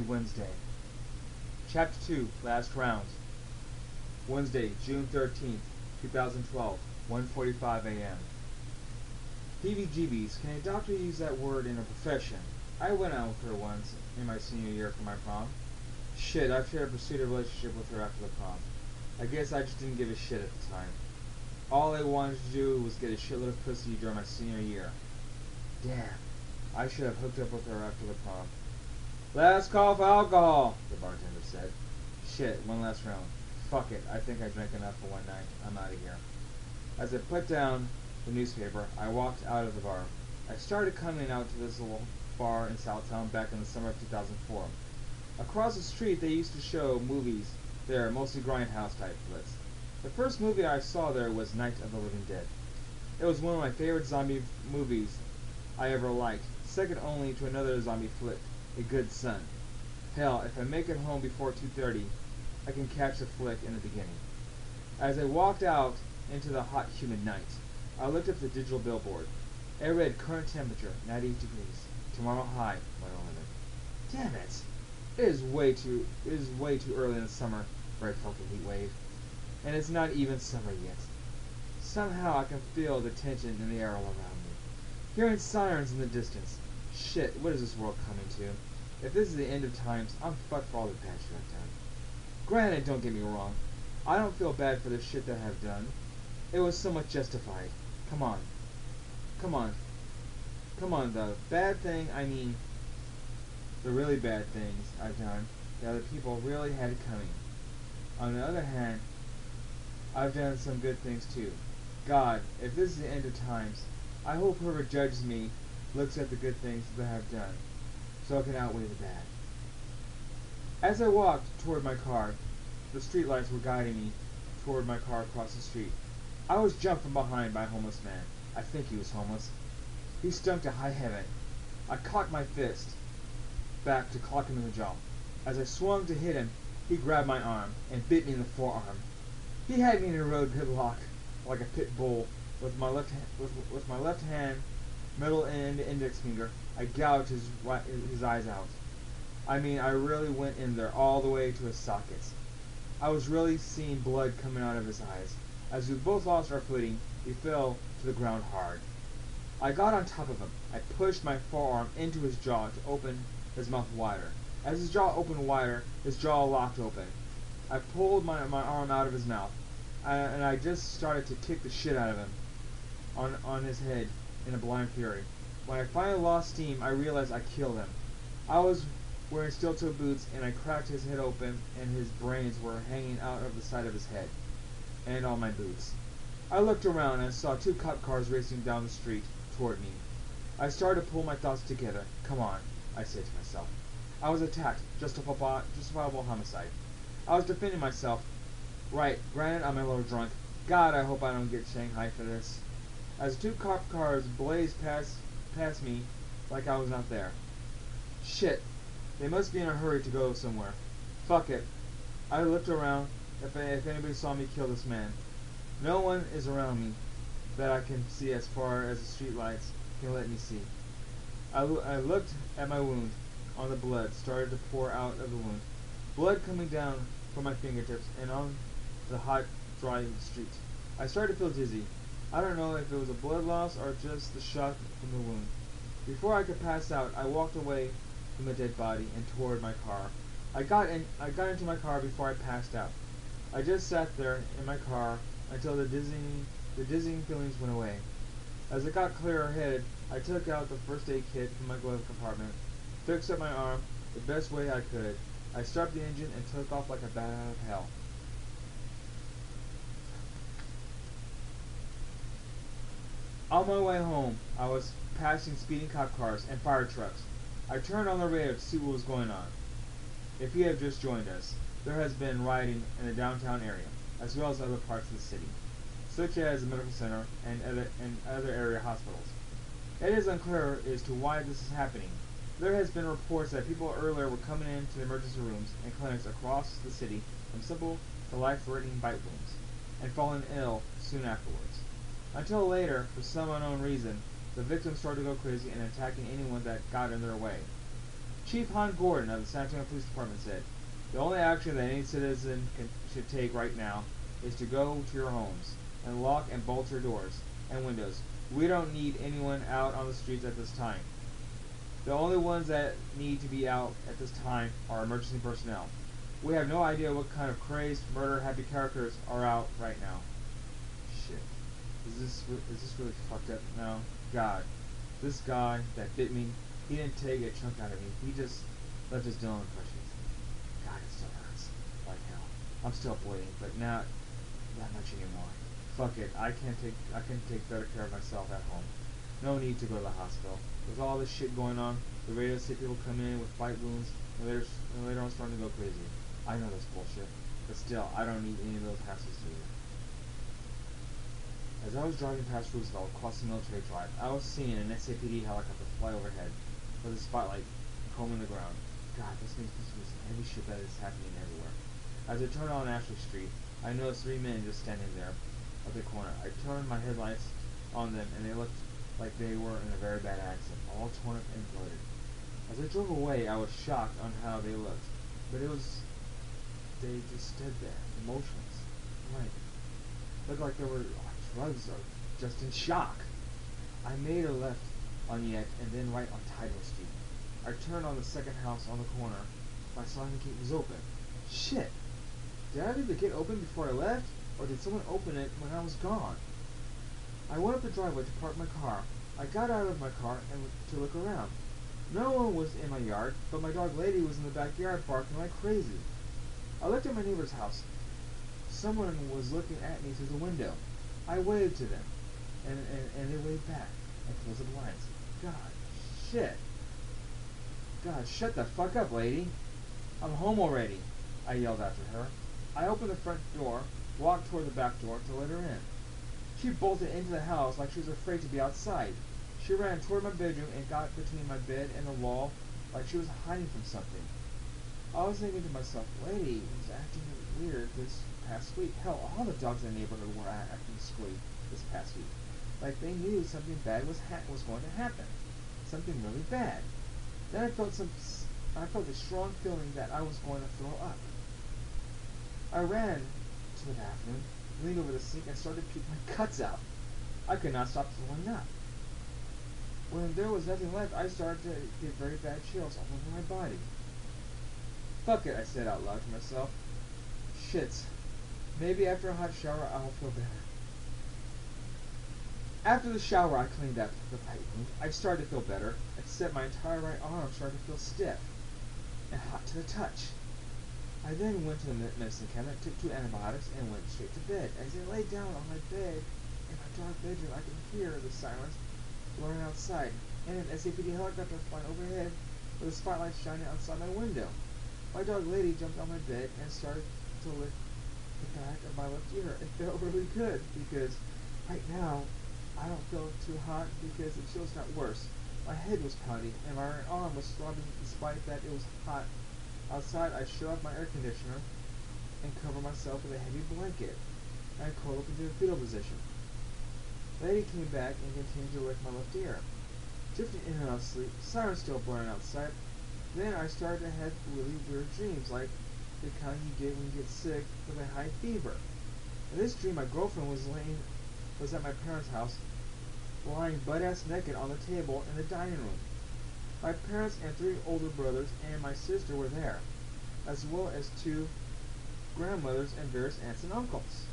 Wednesday. Chapter 2, Last Round. Wednesday, June 13th, 2012, 1:45 a.m. PBGBs, can a doctor use that word in a profession? I went out with her once in my senior year for my prom. Shit, I've tried to pursue a relationship with her after the prom. I guess I just didn't give a shit at the time. All I wanted to do was get a shitload of pussy during my senior year. Damn, I should have hooked up with her after the prom. Last call for alcohol, the bartender said. Shit, one last round. Fuck it, I think I drank enough for one night. I'm out of here. As I put down the newspaper, I walked out of the bar. I started coming out to this little bar in Southtown back in the summer of 2004. Across the street, they used to show movies there, mostly grindhouse type flicks. The first movie I saw there was Night of the Living Dead. It was one of my favorite zombie movies I ever liked, second only to another zombie flick, A Good Son. Hell, if I make it home before 2:30, I can catch the flick in the beginning. As I walked out into the hot, humid night, I looked at the digital billboard. It read current temperature, 98 degrees. Tomorrow high, 111. Damn it! It is way too early in the summer for a fucking heat wave. And it's not even summer yet. Somehow I can feel the tension in the air all around me. Hearing sirens in the distance. Shit, what is this world coming to? If this is the end of times, I'm fucked for all the bad shit I've done. Granted, don't get me wrong. I don't feel bad for the shit that I've done. It was somewhat justified. Come on. Come on. Come on, the bad thing, I mean, the really bad things I've done, the other people really had it coming. On the other hand, I've done some good things too. God, if this is the end of times, I hope whoever judges me looks at the good things that I've done, so it can outweigh the bad. As I walked toward my car, the streetlights were guiding me toward my car across the street. I was jumped from behind by a homeless man. I think he was homeless. He stunk to high heaven. I cocked my fist back to clock him in the jaw. As I swung to hit him, he grabbed my arm and bit me in the forearm. He had me in a road headlock like a pit bull. With my left hand, middle and index finger, I gouged his eyes out. I mean, I really went in there all the way to his sockets. I was really seeing blood coming out of his eyes. As we both lost our footing, we fell to the ground hard. I got on top of him. I pushed my forearm into his jaw to open his mouth wider. As his jaw opened wider, his jaw locked open. I pulled my arm out of his mouth, and I just started to kick the shit out of him on his head in a blind fury. When I finally lost steam, I realized I killed him. I was wearing steel-toe boots, and I cracked his head open, and his brains were hanging out of the side of his head, and on my boots. I looked around and saw two cop cars racing down the street toward me. I started to pull my thoughts together. Come on, I said to myself. I was attacked. Justifiable homicide. I was defending myself. Right, granted, I'm a little drunk. God, I hope I don't get Shanghai for this. As two cop cars blazed past me like I was not there. Shit, they must be in a hurry to go somewhere. Fuck it. I looked around if anybody saw me kill this man. No one is around me that I can see as far as the street lights can let me see. I looked at my wound. On the blood started to pour out of the wound. Blood coming down from my fingertips and on the hot, dry street. I started to feel dizzy. I don't know if it was a blood loss or just the shock from the wound. Before I could pass out, I walked away from the dead body and toward my car. I got into my car before I passed out. I just sat there in my car until the dizzying feelings went away. As I got clearer headed, I took out the first aid kit from my glove compartment, fixed up my arm the best way I could. I stopped the engine and took off like a bat out of hell. On my way home, I was passing speeding cop cars and fire trucks. I turned on the radio to see what was going on. If you have just joined us, there has been rioting in the downtown area, as well as other parts of the city, such as the medical center and other area hospitals. It is unclear as to why this is happening. There has been reports that people earlier were coming into the emergency rooms and clinics across the city from simple to life-threatening bite wounds, and falling ill soon afterwards. Until later, for some unknown reason, the victims started to go crazy and attacking anyone that got in their way. Chief Han Gordon of the San Antonio Police Department said, "The only action that any citizen should take right now is to go to your homes and lock and bolt your doors and windows. We don't need anyone out on the streets at this time. The only ones that need to be out at this time are emergency personnel. We have no idea what kind of crazed, murder-happy characters are out right now." Shit. Is this really fucked up now? God. This guy that bit me, he didn't take a chunk out of me. He just left his dental impressions. God, it still hurts. Like hell. I'm still bleeding, but not that much anymore. Fuck it. I can take better care of myself at home. No need to go to the hospital. With all this shit going on, the radio say people come in with bite wounds and later on starting to go crazy. I know that's bullshit, but still, I don't need any of those hassles to you. As I was driving past Roosevelt across the military drive, I was seeing an SAPD helicopter fly overhead with a spotlight combing the ground. God, this makes me see some heavy shit that is happening everywhere. As I turned on Ashley Street, I noticed three men just standing there at the corner. I turned my headlights on them, and they looked like they were in a very bad accident, all torn up and bloated. As I drove away, I was shocked on how they looked, but they just stood there, emotionless, blank. Looked like they were on drugs or just in shock. I made a left on Yet and then right on Tidal Street. I turned on the second house on the corner. My sliding gate was open. Shit! Did I leave the gate open before I left, or did someone open it when I was gone? I went up the driveway to park my car. I got out of my car and to look around. No one was in my yard, but my dog Lady was in the backyard barking like crazy. I looked at my neighbor's house. Someone was looking at me through the window. I waved to them, and they waved back and closed the blinds. God, shit. God, shut the fuck up, Lady. I'm home already, I yelled after her. I opened the front door, walked toward the back door to let her in. She bolted into the house like she was afraid to be outside. She ran toward my bedroom and got between my bed and the wall like she was hiding from something. I was thinking to myself, Lady was acting weird this past week. Hell, all the dogs in the neighborhood were acting screwy this past week. Like they knew something bad was going to happen. Something really bad. Then I felt a strong feeling that I was going to throw up. I ran to the bathroom, leaned over the sink, and started to puke my guts out. I could not stop throwing up. When there was nothing left, I started to get very bad chills all over my body. Fuck it, I said out loud to myself. Shits. Maybe after a hot shower, I'll feel better. After the shower, I cleaned up the bite wound. I started to feel better, except my entire right arm started to feel stiff and hot to the touch. I then went to the medicine cabinet, took 2 antibiotics, and went straight to bed. As I lay down on my bed in my dark bedroom, I could hear the sirens blaring outside, and an SAPD helicopter flying overhead with a spotlight shining outside my window. My dog Lady jumped on my bed and started to lick the back of my left ear. It felt really good because right now I don't feel too hot because the chills got worse. My head was pounding and my right arm was throbbing despite that it was hot. Outside, I shut off my air conditioner and covered myself with a heavy blanket. I curled up into the fetal position. Lady came back and continued to lick my left ear. Drifting in and out of sleep, sirens still blaring outside. Then I started to have really weird dreams, like the kind you get when you get sick with a high fever. In this dream, my girlfriend was at my parents' house, lying butt-ass naked on the table in the dining room. My parents and 3 older brothers and my sister were there, as well as 2 grandmothers and various aunts and uncles.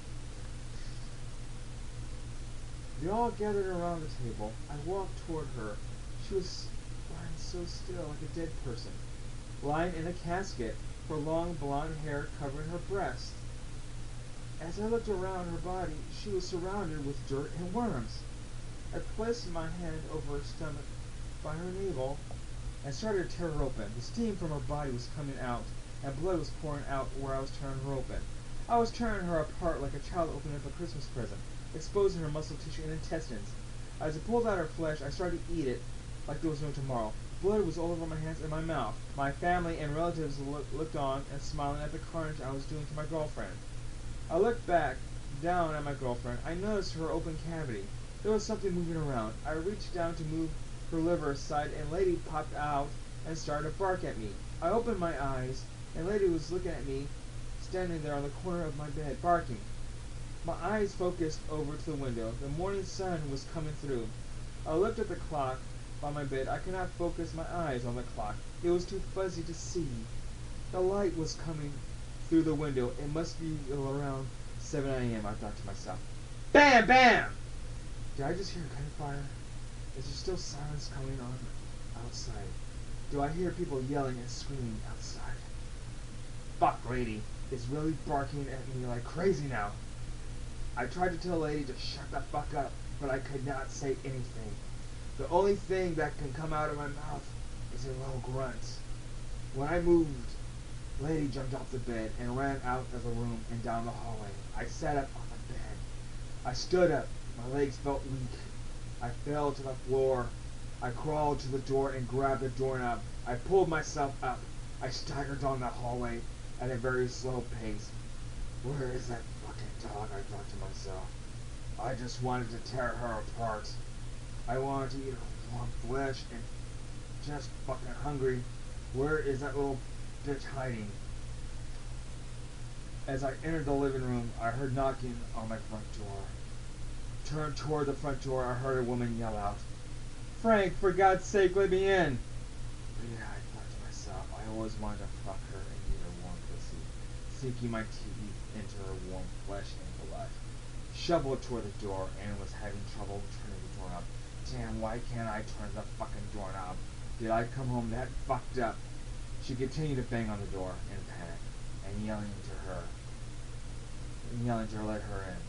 They all gathered around the table. I walked toward her. She was lying so still, like a dead person, lying in a casket, her long blonde hair covering her breast. As I looked around her body, she was surrounded with dirt and worms. I placed my hand over her stomach by her navel and started to tear her open. The steam from her body was coming out, and blood was pouring out where I was tearing her open. I was tearing her apart like a child opening up a Christmas present, exposing her muscle tissue and intestines. As I pulled out her flesh, I started to eat it like there was no tomorrow. Blood was all over my hands and my mouth. My family and relatives looked on and smiling at the carnage I was doing to my girlfriend. I looked back down at my girlfriend. I noticed her open cavity. There was something moving around. I reached down to move her liver aside, and Lady popped out and started to bark at me. I opened my eyes, and Lady was looking at me, standing there on the corner of my bed, barking. My eyes focused over to the window. The morning sun was coming through. I looked at the clock by my bed. I could not focus my eyes on the clock. It was too fuzzy to see. The light was coming through the window. It must be around 7 a.m., I thought to myself. Bam! Bam! Did I just hear a gunfire? Is there still silence coming on outside? Do I hear people yelling and screaming outside? Fuck, Lady is really barking at me like crazy now. I tried to tell Lady to shut the fuck up, but I could not say anything. The only thing that can come out of my mouth is a low grunt. When I moved, Lady jumped off the bed and ran out of the room and down the hallway. I sat up on the bed. I stood up. My legs felt weak. I fell to the floor. I crawled to the door and grabbed the doorknob. I pulled myself up. I staggered down the hallway at a very slow pace. Where is that fucking dog? I thought to myself. I just wanted to tear her apart. I wanted to eat her warm flesh and just fucking hungry. Where is that little bitch hiding? As I entered the living room, I heard knocking on my front door. Turned toward the front door, I heard a woman yell out, "Frank, for God's sake, let me in!" Yeah, I thought to myself, I always wanted to fuck her and eat her warm pussy, sinking my teeth into her warm flesh and blood. Shuffled toward the door and was having trouble turning the doorknob. Damn, why can't I turn the fucking doorknob? Did I come home that fucked up? She continued to bang on the door in panic and yelling to her let her in.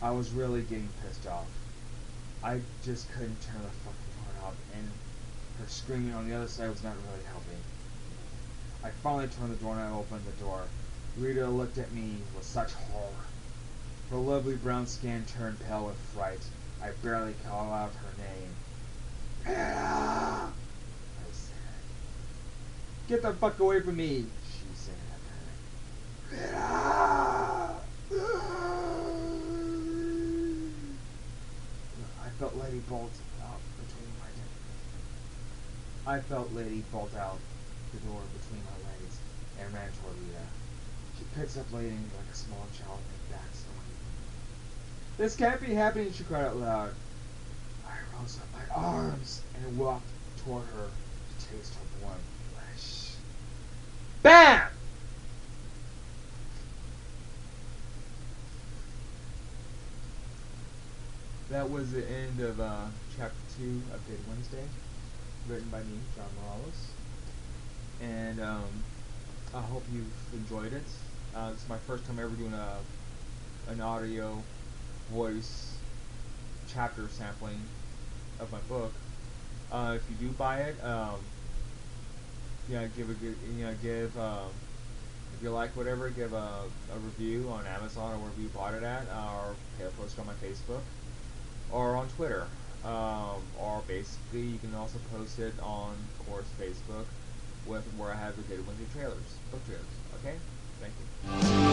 I was really getting pissed off. I just couldn't turn the fucking doorknob, and her screaming on the other side was not really helping. I finally turned the door and I opened the door. Rita looked at me with such horror. Her lovely brown skin turned pale with fright. I barely called out her name. Rita! I said. Get the fuck away from me, she said in a panic. Rita! I felt Lady bolt out between my legs. I felt Lady bolt out the door between her legs and ran toward Rita. She picks up Lady like a small child and backs away. This can't be happening, she cried out loud. I rose up my arms and walked toward her to taste her warm flesh. BAM! That was the end of Chapter 2 of Dead Wednesday, written by me, John Morales. And I hope you've enjoyed it. This is my first time ever doing an audio voice chapter sampling of my book. If you do buy it, give a good, if you like whatever, give a review on Amazon or wherever you bought it at, or post it on my Facebook or on Twitter, or basically you can also post it on, of course, Facebook with where I have the Dead Wednesday book trailers. Okay, thank you.